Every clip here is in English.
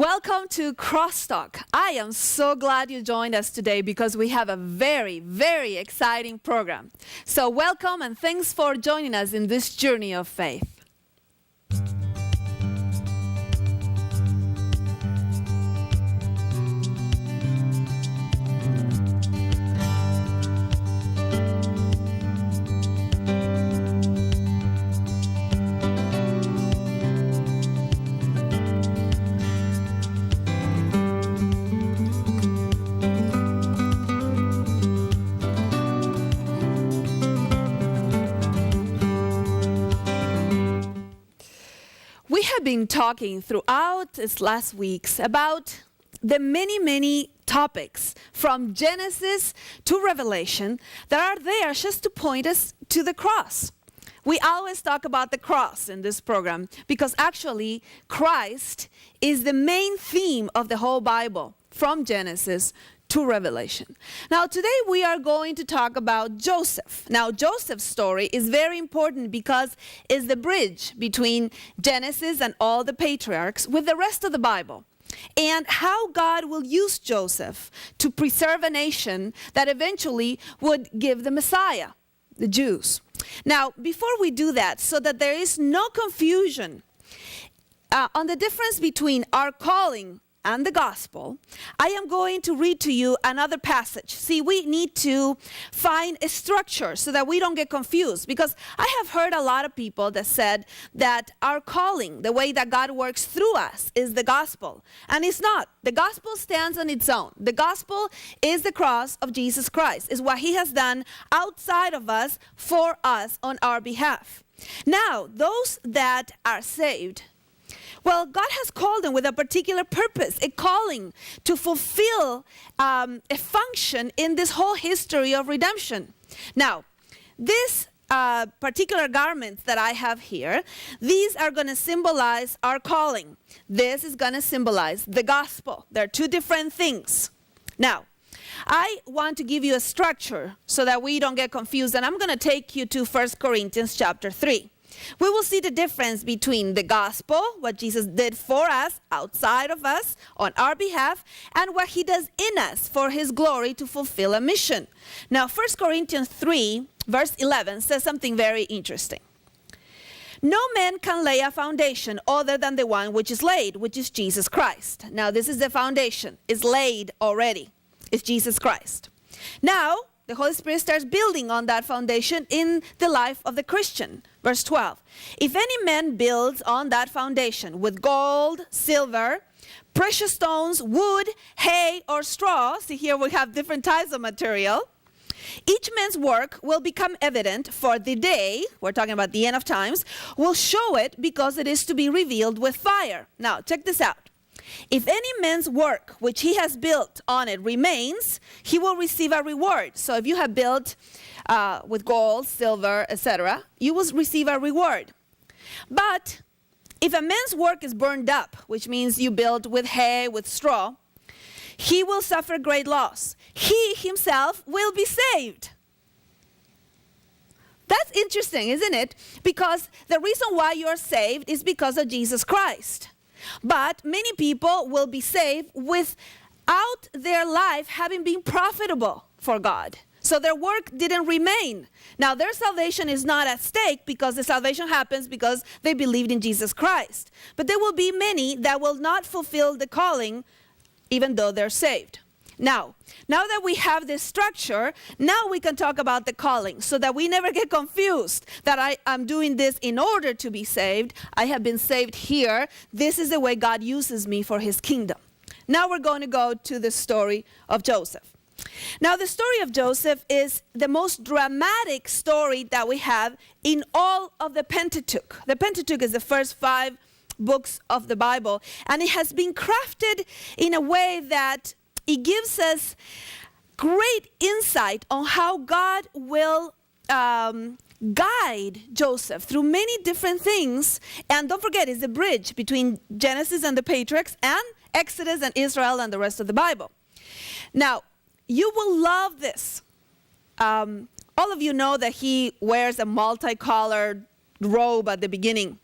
Welcome to CrossTalk. I am so glad you joined us today because we have a very, very exciting program. So welcome and thanks for joining us in this journey of faith. We have been talking throughout this last weeks about the many topics from Genesis to Revelation that are there just to point us to the cross. We always talk about the cross in this program because actually Christ is the main theme of the whole Bible from Genesis to Revelation. Now today we are going to talk about Joseph. Now Joseph's story is very important because it's the bridge between Genesis and all the patriarchs with the rest of the Bible, and how God will use Joseph to preserve a nation that eventually would give the Messiah, the Jews. Now before we do that, so that there is no confusion on the difference between our calling and the gospel, I am going to read to you another passage. See, we need to find a structure so that we don't get confused, because I have heard a lot of people that said that our calling, the way that God works through us, is the gospel. And it's not. The gospel stands on its own. The gospel is the cross of Jesus Christ, is what he has done outside of us, for us, on our behalf. Now, those that are saved, well, God has called them with a particular purpose, a calling to fulfill a function in this whole history of redemption. Now, this particular garments that I have here, these are going to symbolize our calling. This is going to symbolize the gospel. They're two different things. Now, I want to give you a structure so that we don't get confused, and I'm going to take you to 1 Corinthians chapter 3. We will see the difference between the gospel, what Jesus did for us, outside of us, on our behalf, and what he does in us for his glory to fulfill a mission. Now, 1 Corinthians 3, verse 11 says something very interesting. No man can lay a foundation other than the one which is laid, which is Jesus Christ. Now, this is the foundation. It's laid already. It's Jesus Christ. Now, the Holy Spirit starts building on that foundation in the life of the Christian. Verse 12. If any man builds on that foundation with gold, silver, precious stones, wood, hay, or straw, see here we have different types of material, each man's work will become evident, for the day, we're talking about the end of times, will show it, because it is to be revealed with fire. Now, check this out. If any man's work which he has built on it remains, he will receive a reward. So if you have built with gold, silver, etc., you will receive a reward. But if a man's work is burned up, which means you built with hay, with straw, he will suffer great loss. He himself will be saved. That's interesting, isn't it? Because the reason why you're saved is because of Jesus Christ. But many people will be saved without their life having been profitable for God. So their work didn't remain. Now their salvation is not at stake, because the salvation happens because they believed in Jesus Christ. But there will be many that will not fulfill the calling even though they're saved. Now that we have this structure, now we can talk about the calling, so that we never get confused that I'm doing this in order to be saved. I have been saved here. This is the way God uses me for his kingdom. Now we're going to go to the story of Joseph. Now the story of Joseph is the most dramatic story that we have in all of the Pentateuch. The Pentateuch is the first 5 books of the Bible, and it has been crafted in a way that it gives us great insight on how God will guide Joseph through many different things. And don't forget, it's the bridge between Genesis and the patriarchs, and Exodus and Israel and the rest of the Bible. Now, you will love this. All of you know that he wears a multicolored robe at the beginning.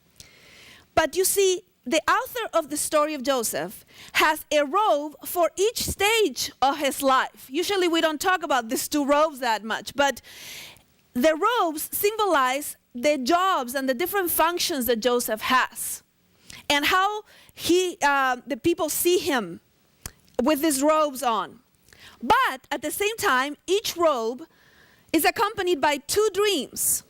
But you see, the author of the story of Joseph has a robe for each stage of his life. Usually we don't talk about these two robes that much, but the robes symbolize the jobs and the different functions that Joseph has, and how the people see him with these robes on. But at the same time, each robe is accompanied by two dreams,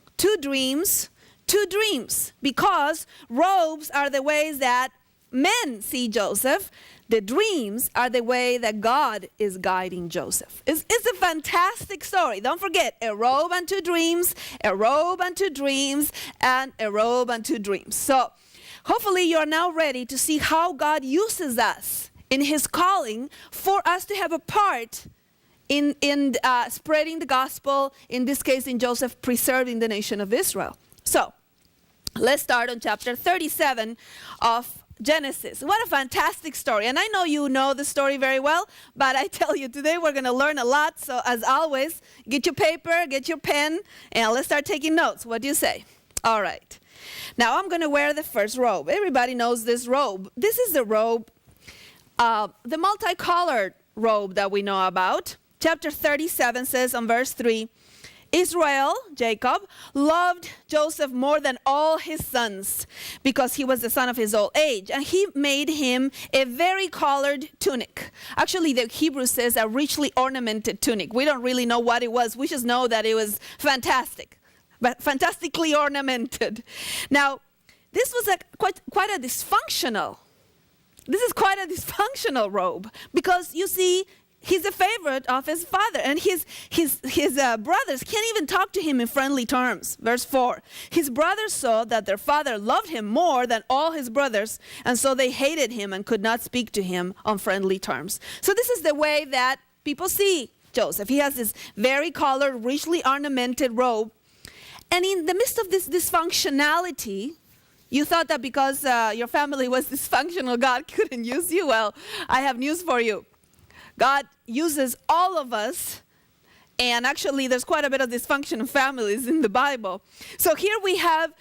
because robes are the ways that men see Joseph. The dreams are the way that God is guiding Joseph. It's a fantastic story. Don't forget, a robe and two dreams, a robe and two dreams, and a robe and two dreams. So hopefully you are now ready to see how God uses us in his calling for us to have a part in spreading the gospel, in this case in Joseph preserving the nation of Israel. So let's start on chapter 37 of Genesis. What a fantastic story. And I know you know the story very well, but I tell you, today we're going to learn a lot. So as always, get your paper, get your pen, and let's start taking notes. What do you say? All right. Now I'm going to wear the first robe. Everybody knows this robe. This is the robe, the multicolored robe that we know about. Chapter 37 says on verse 3, Israel, Jacob, loved Joseph more than all his sons because he was the son of his old age. And he made him a varicolored tunic. Actually, the Hebrew says a richly ornamented tunic. We don't really know what it was. We just know that it was fantastic, but fantastically ornamented. Now, this was quite a dysfunctional. This is quite a dysfunctional robe because you see, he's a favorite of his father, and his brothers can't even talk to him in friendly terms. Verse 4, his brothers saw that their father loved him more than all his brothers, and so they hated him and could not speak to him on friendly terms. So this is the way that people see Joseph. He has this varicolored, richly ornamented robe, and in the midst of this dysfunctionality, you thought that because your family was dysfunctional, God couldn't use you. Well, I have news for you. God uses all of us, and actually there's quite a bit of dysfunction in families in the Bible. So here we have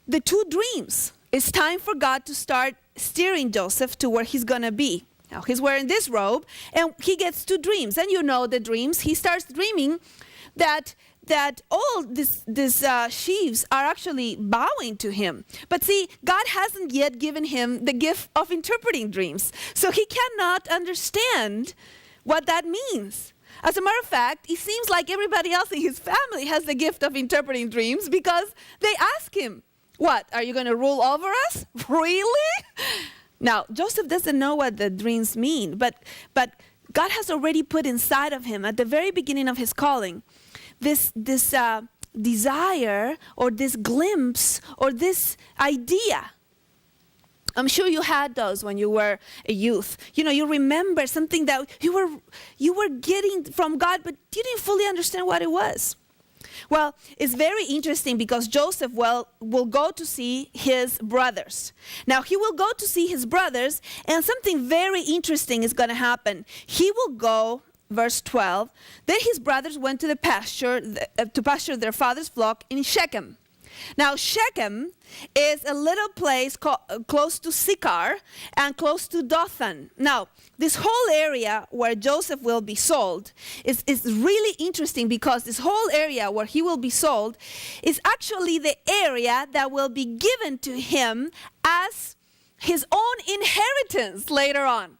the two dreams. It's time for God to start steering Joseph to where he's going to be. Now he's wearing this robe, and he gets two dreams. And you know the dreams. He starts dreaming that all these sheaves are actually bowing to him. But see, God hasn't yet given him the gift of interpreting dreams. So he cannot understand what that means. As a matter of fact, it seems like everybody else in his family has the gift of interpreting dreams because they ask him, what, are you going to rule over us? Really? Now, Joseph doesn't know what the dreams mean, but God has already put inside of him at the very beginning of his calling this desire or this glimpse or this idea. I'm sure you had those when you were a youth. You know, you remember something that you were getting from God, but you didn't fully understand what it was. Well, it's very interesting because Joseph will go to see his brothers. Now, he will go to see his brothers, and something very interesting is going to happen. He will go, verse 12, then his brothers went to the pasture, to pasture their father's flock in Shechem. Now, Shechem is a little place close to Sychar and close to Dothan. Now, this whole area where Joseph will be sold is really interesting because this whole area where he will be sold is actually the area that will be given to him as his own inheritance later on.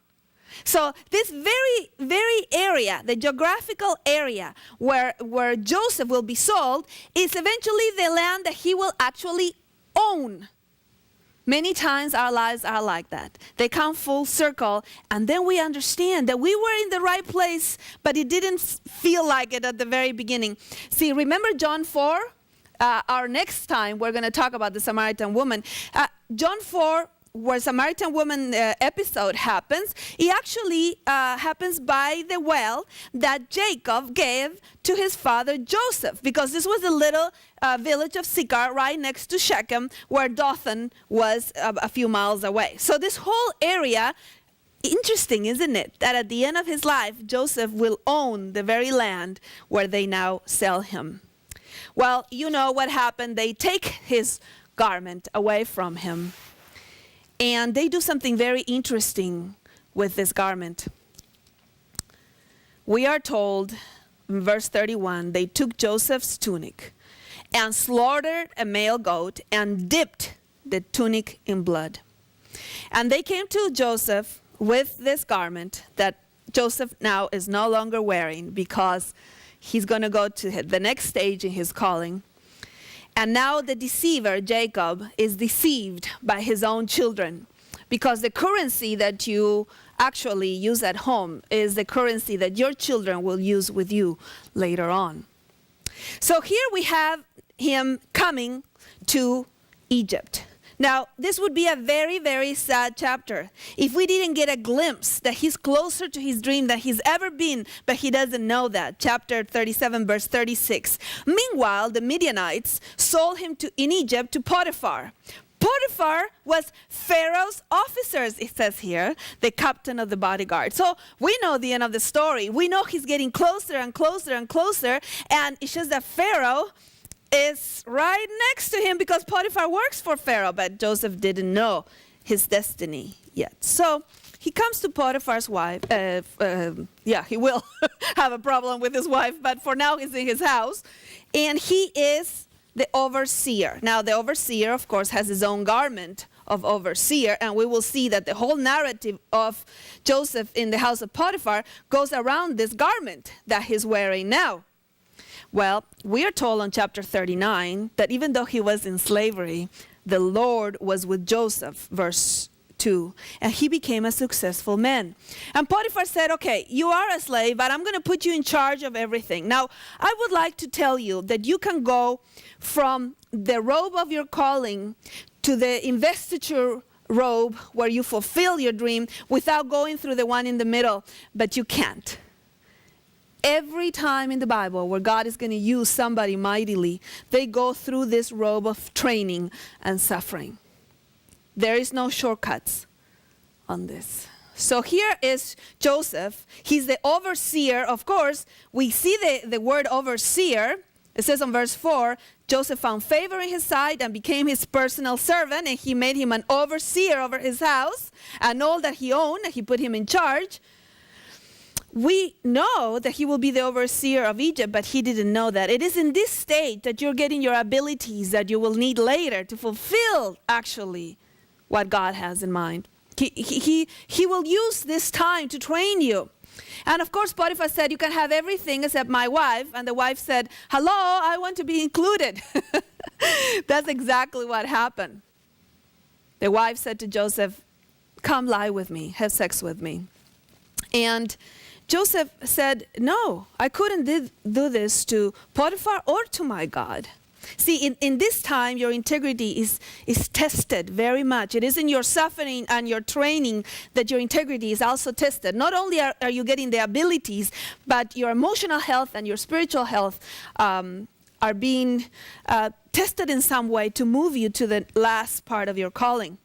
So this very area, the geographical area where Joseph will be sold, is eventually the land that he will actually own. Many times our lives are like that. They come full circle, and then we understand that we were in the right place, but it didn't feel like it at the very beginning. See, remember John 4? Our next time we're going to talk about the Samaritan woman. John 4, where Samaritan woman episode happens, it actually happens by the well that Jacob gave to his father Joseph, because this was a little village of Sychar right next to Shechem, where Dothan was a few miles away. So this whole area, interesting, isn't it, that at the end of his life, Joseph will own the very land where they now sell him. Well, you know what happened. They take his garment away from him. And they do something very interesting with this garment. We are told in verse 31, they took Joseph's tunic and slaughtered a male goat and dipped the tunic in blood. And they came to Joseph with this garment that Joseph now is no longer wearing because he's going to go to the next stage in his calling. And now the deceiver, Jacob, is deceived by his own children, because the currency that you actually use at home is the currency that your children will use with you later on. So here we have him coming to Egypt. Now, this would be a very, very sad chapter if we didn't get a glimpse that he's closer to his dream than he's ever been, but he doesn't know that. Chapter 37, verse 36. Meanwhile, the Midianites sold him in Egypt to Potiphar. Potiphar was Pharaoh's officers, it says here, the captain of the bodyguard. So we know the end of the story. We know he's getting closer and closer and closer, and it's just that Pharaoh is right next to him because Potiphar works for Pharaoh, but Joseph didn't know his destiny yet. So he comes to Potiphar's wife. He will have a problem with his wife, but for now he's in his house, and he is the overseer. Now the overseer, of course, has his own garment of overseer, and we will see that the whole narrative of Joseph in the house of Potiphar goes around this garment that he's wearing now. Well, we are told in chapter 39 that even though he was in slavery, the Lord was with Joseph, verse 2, and he became a successful man. And Potiphar said, okay, you are a slave, but I'm going to put you in charge of everything. Now, I would like to tell you that you can go from the robe of your calling to the investiture robe where you fulfill your dream without going through the one in the middle, but you can't. Every time in the Bible where God is going to use somebody mightily, they go through this robe of training and suffering. There is no shortcuts on this. So here is Joseph. He's the overseer. Of course, we see the word overseer. It says on verse 4, Joseph found favor in his sight and became his personal servant, and he made him an overseer over his house, and all that he owned, and he put him in charge. We know that he will be the overseer of Egypt, but he didn't know that. It is in this state that you're getting your abilities that you will need later to fulfill actually what God has in mind. He will use this time to train you. And of course, Potiphar said, you can have everything except my wife. And the wife said, hello, I want to be included. That's exactly what happened. The wife said to Joseph, come lie with me, have sex with me. And Joseph said, no, I couldn't do this to Potiphar or to my God. See, in this time, your integrity is tested very much. It is in your suffering and your training that your integrity is also tested. Not only are you getting the abilities, but your emotional health and your spiritual health are being tested in some way to move you to the last part of your calling.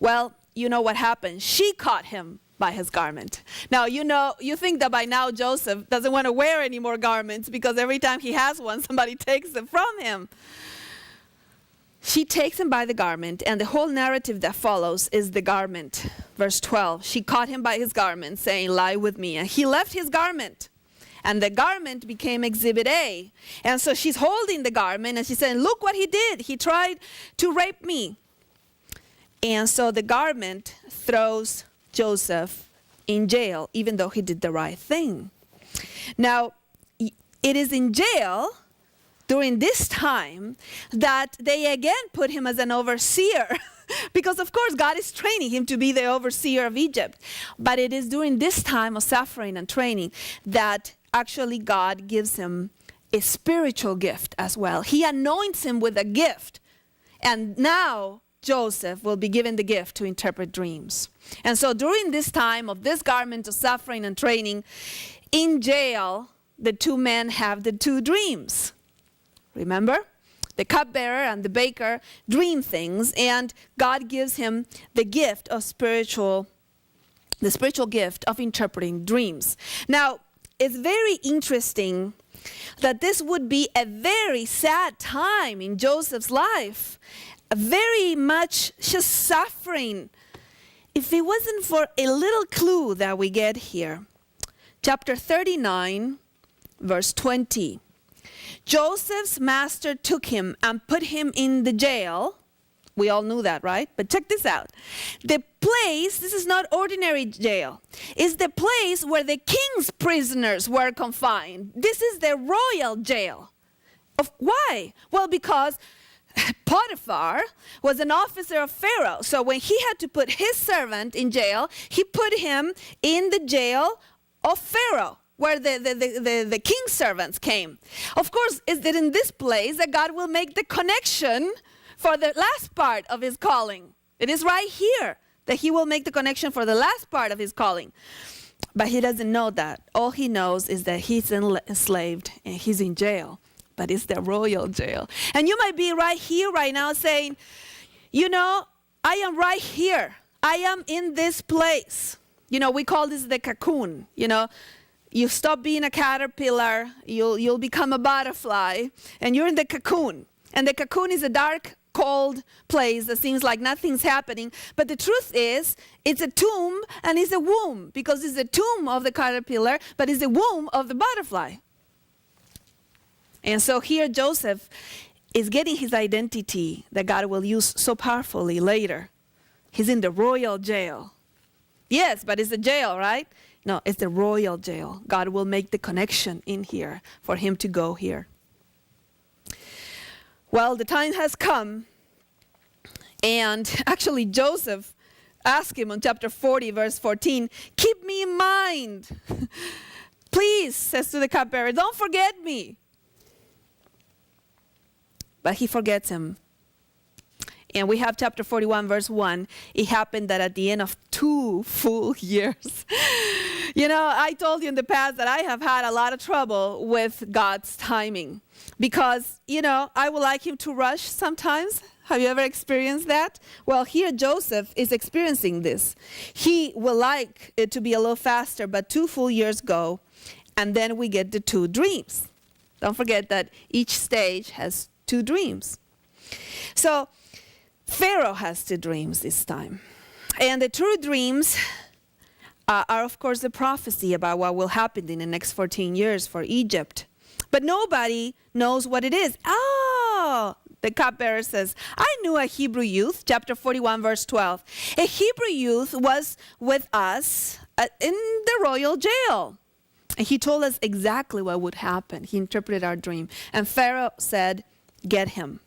Well, you know what happened. She caught him by his garment. Now, you think that by now Joseph doesn't want to wear any more garments because every time he has one, somebody takes them from him. She takes him by the garment, and the whole narrative that follows is the garment. Verse 12, she caught him by his garment, saying, lie with me. And he left his garment, and the garment became Exhibit A. And so she's holding the garment, and she's saying, look what he did. He tried to rape me. And so the garment throws Joseph in jail, even though he did the right thing. Now, it is in jail during this time that they again put him as an overseer because of course God is training him to be the overseer of Egypt. But it is during this time of suffering and training that actually God gives him a spiritual gift as well. He anoints him with a gift, and now Joseph will be given the gift to interpret dreams. And so during this time of this garment of suffering and training, in jail, the two men have the two dreams. Remember? The cupbearer and the baker dream things, and God gives him the gift of the spiritual gift of interpreting dreams. Now, it's very interesting that this would be a very sad time in Joseph's life, very much just suffering. If it wasn't for a little clue that we get here. Chapter 39, verse 20. Joseph's master took him and put him in the jail. We all knew that, right? But check this out. The place, this is not ordinary jail, is the place where the king's prisoners were confined. This is the royal jail. Why? Well, because Potiphar was an officer of Pharaoh. So when he had to put his servant in jail, he put him in the jail of Pharaoh, where the king's servants came. Of course, is it in this place that God will make the connection for the last part of his calling. It is right here that he will make the connection for the last part of his calling. But he doesn't know that. All he knows is that he's enslaved and he's in jail. But it's the royal jail. And you might be right here right now saying, you know, I am right here. I am in this place. You know, we call this the cocoon. You know, you stop being a caterpillar, you'll become a butterfly, and you're in the cocoon. And the cocoon is a dark, cold place that seems like nothing's happening. But the truth is, it's a tomb and it's a womb, because it's the tomb of the caterpillar, but it's the womb of the butterfly. And so here Joseph is getting his identity that God will use so powerfully later. He's in the royal jail. Yes, but it's a jail, right? No, it's the royal jail. God will make the connection in here for him to go here. Well, the time has come, and actually Joseph asked him on chapter 40, verse 14, keep me in mind. Please, says to the cupbearer, don't forget me. But he forgets him. And we have chapter 41, verse 1. It happened that at the end of 2 full years. You know, I told you in the past that I have had a lot of trouble with God's timing. Because, you know, I would like him to rush sometimes. Have you ever experienced that? Well, here Joseph is experiencing this. He would like it to be a little faster, but 2 full years go. And then we get the 2 dreams. Don't forget that each stage has 2 dreams. So, Pharaoh has 2 dreams this time. And the 2 dreams are, of course, the prophecy about what will happen in the next 14 years for Egypt. But nobody knows what it is. Oh, the cupbearer says, I knew a Hebrew youth, chapter 41, verse 12. A Hebrew youth was with us in the royal jail. And he told us exactly what would happen. He interpreted our dream. And Pharaoh said, get him.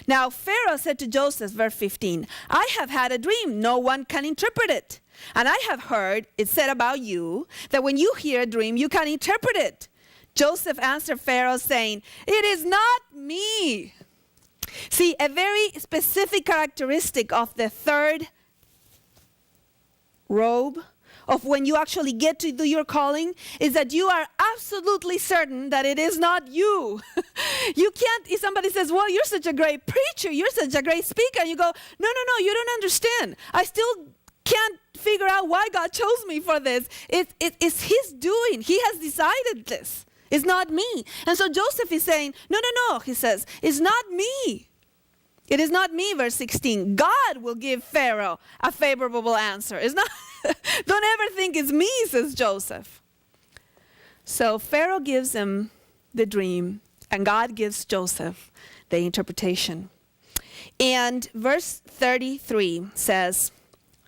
Now Pharaoh said to Joseph, verse 15, I have had a dream. No one can interpret it. And I have heard it said about you that when you hear a dream, you can interpret it. Joseph answered Pharaoh saying, it is not me. See, a very specific characteristic of the 3rd robe of when you actually get to do your calling is that you are absolutely certain that it is not you. You can't, if somebody says, well, you're such a great preacher, you're such a great speaker, you go, no, you don't understand. I still can't figure out why God chose me for this. It's his doing. He has decided this. It's not me. And so Joseph is saying, no, he says, it's not me. It is not me, verse 16. God will give Pharaoh a favorable answer. It's not, don't ever think it's me, says Joseph. So Pharaoh gives him the dream, and God gives Joseph the interpretation. And verse 33 says,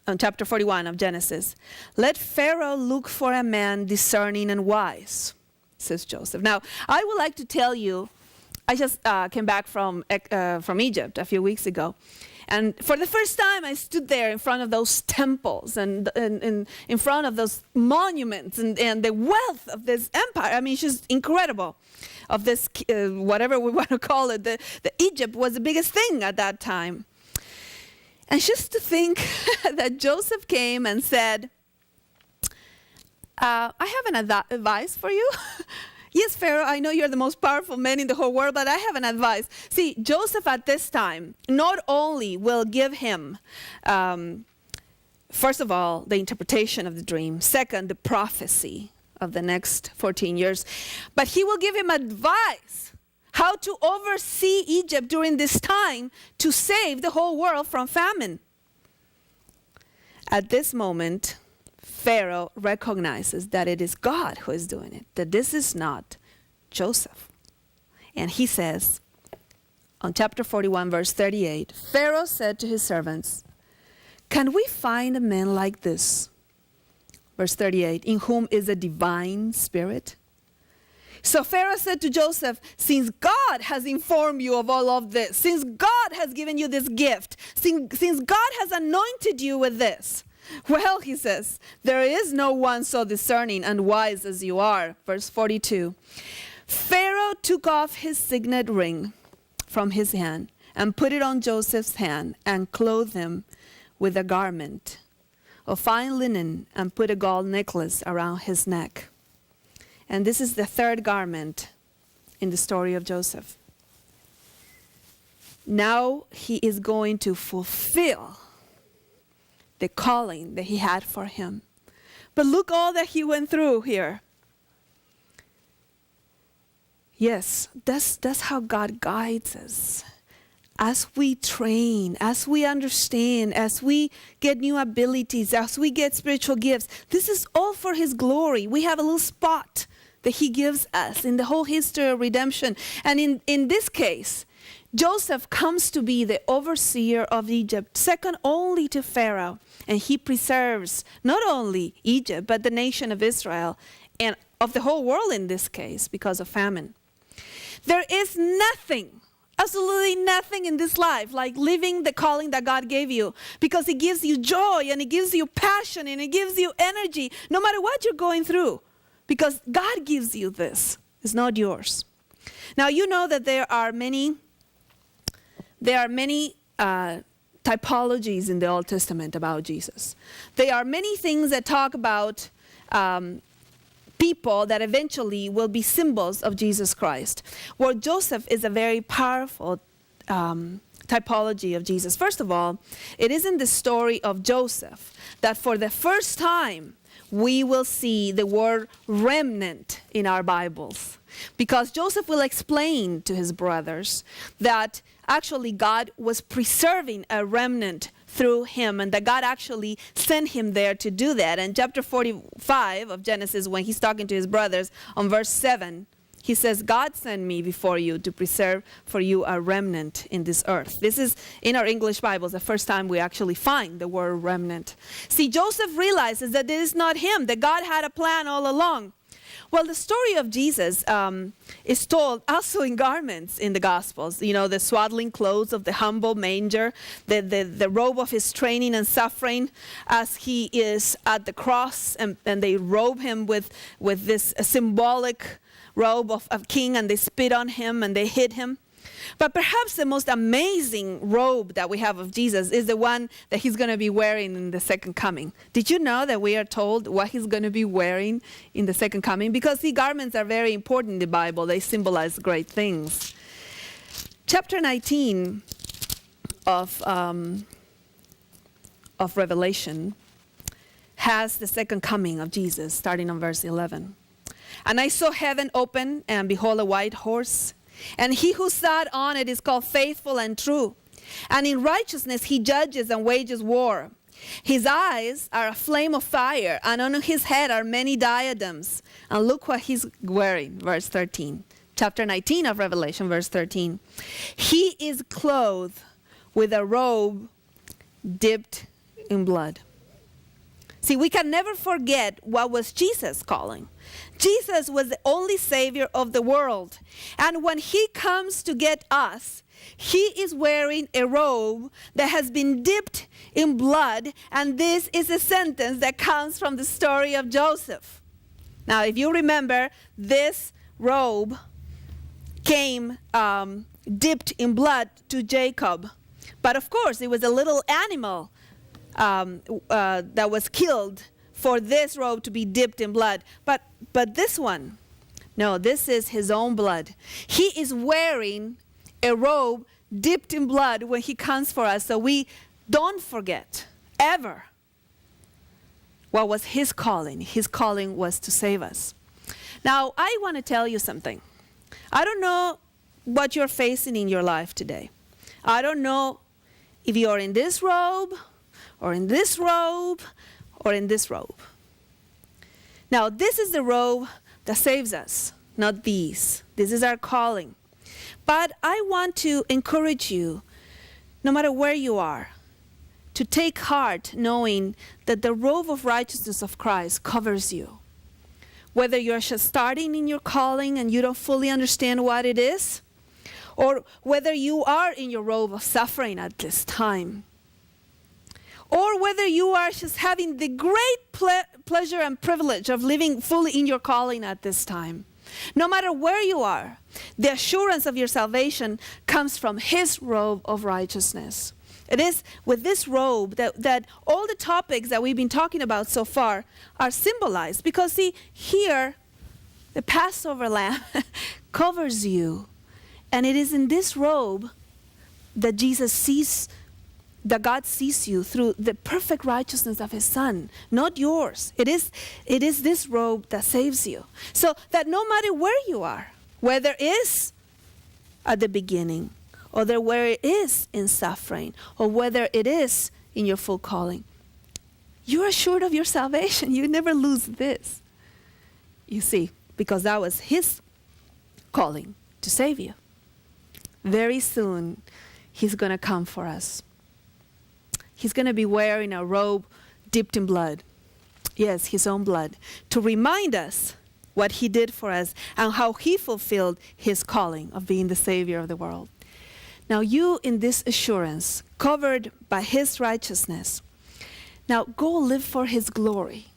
on chapter 41 of Genesis, let Pharaoh look for a man discerning and wise, says Joseph. Now, I would like to tell you, I just came back from Egypt a few weeks ago. And for the first time, I stood there in front of those temples and in front of those monuments and the wealth of this empire. I mean, it's just incredible. Of this, whatever we want to call it, the Egypt was the biggest thing at that time. And just to think that Joseph came and said, I have an advice for you. Yes, Pharaoh, I know you're the most powerful man in the whole world, but I have an advice. See, Joseph at this time not only will give him, first of all, the interpretation of the dream, second, the prophecy of the next 14 years, but he will give him advice how to oversee Egypt during this time to save the whole world from famine. At this moment, Pharaoh recognizes that it is God who is doing it, that this is not Joseph. And he says, on chapter 41, verse 38, Pharaoh said to his servants, "Can we find a man like this?" Verse 38, "in whom is a divine spirit?" So Pharaoh said to Joseph, "Since God has informed you of all of this, since God has given you this gift, since God has anointed you with this, well," he says, "there is no one so discerning and wise as you are." Verse 42, Pharaoh took off his signet ring from his hand and put it on Joseph's hand and clothed him with a garment of fine linen and put a gold necklace around his neck. And this is the third garment in the story of Joseph. Now he is going to fulfill the calling that he had for him. But look all that he went through here. Yes, that's how God guides us. As we train, as we understand, as we get new abilities, as we get spiritual gifts, this is all for his glory. We have a little spot that he gives us in the whole history of redemption. And in this case, Joseph comes to be the overseer of Egypt, second only to Pharaoh. And he preserves not only Egypt, but the nation of Israel and of the whole world in this case because of famine. There is nothing, absolutely nothing in this life like living the calling that God gave you, because it gives you joy and it gives you passion and it gives you energy no matter what you're going through, because God gives you this. It's not yours. Now you know that there are many typologies in the Old Testament about Jesus. There are many things that talk about people that eventually will be symbols of Jesus Christ. Well, Joseph is a very powerful typology of Jesus. First of all, it is in the story of Joseph that for the first time we will see the word remnant in our Bibles. Because Joseph will explain to his brothers that actually God was preserving a remnant through him, and that God actually sent him there to do that. And chapter 45 of Genesis, when he's talking to his brothers, on verse 7, he says, "God sent me before you to preserve for you a remnant in this earth." This is, in our English Bibles, the first time we actually find the word remnant. See, Joseph realizes that it is not him, that God had a plan all along. Well, the story of Jesus is told also in garments in the Gospels. You know, the swaddling clothes of the humble manger, the robe of his training and suffering as he is at the cross, and they robe him with this symbolic robe of king, and they spit on him and they hit him. But perhaps the most amazing robe that we have of Jesus is the one that he's going to be wearing in the second coming. Did you know that we are told what he's going to be wearing in the second coming? Because the garments are very important in the Bible. They symbolize great things. Chapter 19 of Revelation has the second coming of Jesus, starting on verse 11. "And I saw heaven open, and behold, a white horse. And he who sat on it is called Faithful and True. And in righteousness he judges and wages war. His eyes are a flame of fire, and on his head are many diadems." And look what he's wearing, verse 13. Chapter 19 of Revelation, verse 13. "He is clothed with a robe dipped in blood." See, we can never forget what was Jesus' calling. Jesus was the only Savior of the world. And when he comes to get us, he is wearing a robe that has been dipped in blood. And this is a sentence that comes from the story of Joseph. Now, if you remember, this robe came dipped in blood to Jacob. But of course, it was a little animal that was killed for this robe to be dipped in blood. But this one, no, this is his own blood. He is wearing a robe dipped in blood when he comes for us, so we don't forget ever what was his calling. His calling was to save us. Now, I want to tell you something. I don't know what you're facing in your life today. I don't know if you're in this robe, or in this robe, or in this robe. Now, this is the robe that saves us, not these. This is our calling. But I want to encourage you, no matter where you are, to take heart knowing that the robe of righteousness of Christ covers you. Whether you're just starting in your calling and you don't fully understand what it is, or whether you are in your robe of suffering at this time, or whether you are just having the great pleasure and privilege of living fully in your calling at this time. No matter where you are, the assurance of your salvation comes from His robe of righteousness. It is with this robe that all the topics that we've been talking about so far are symbolized. Because see, here, the Passover lamb covers you. And it is in this robe that God sees you through the perfect righteousness of His Son, not yours. It is this robe that saves you. So that no matter where you are, whether it is at the beginning, or where it is in suffering, or whether it is in your full calling, you're assured of your salvation. You never lose this. You see, because that was His calling to save you. Very soon, He's going to come for us. He's going to be wearing a robe dipped in blood. Yes, His own blood, to remind us what He did for us and how He fulfilled His calling of being the Savior of the world. Now you, in this assurance, covered by His righteousness, now go live for His glory.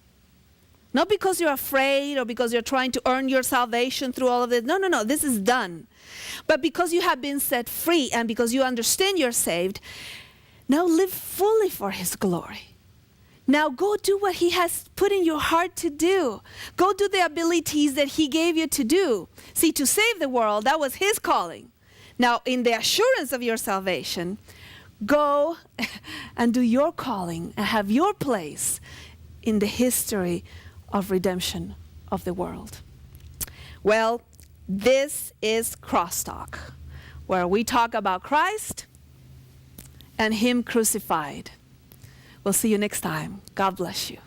Not because you're afraid or because you're trying to earn your salvation through all of this. No, this is done. But because you have been set free and because you understand you're saved, now live fully for His glory. Now go do what He has put in your heart to do. Go do the abilities that He gave you to do. See, to save the world, that was His calling. Now, in the assurance of your salvation, go and do your calling and have your place in the history of redemption of the world. Well, this is CrossTalk, where we talk about Christ and Him crucified. We'll see you next time. God bless you.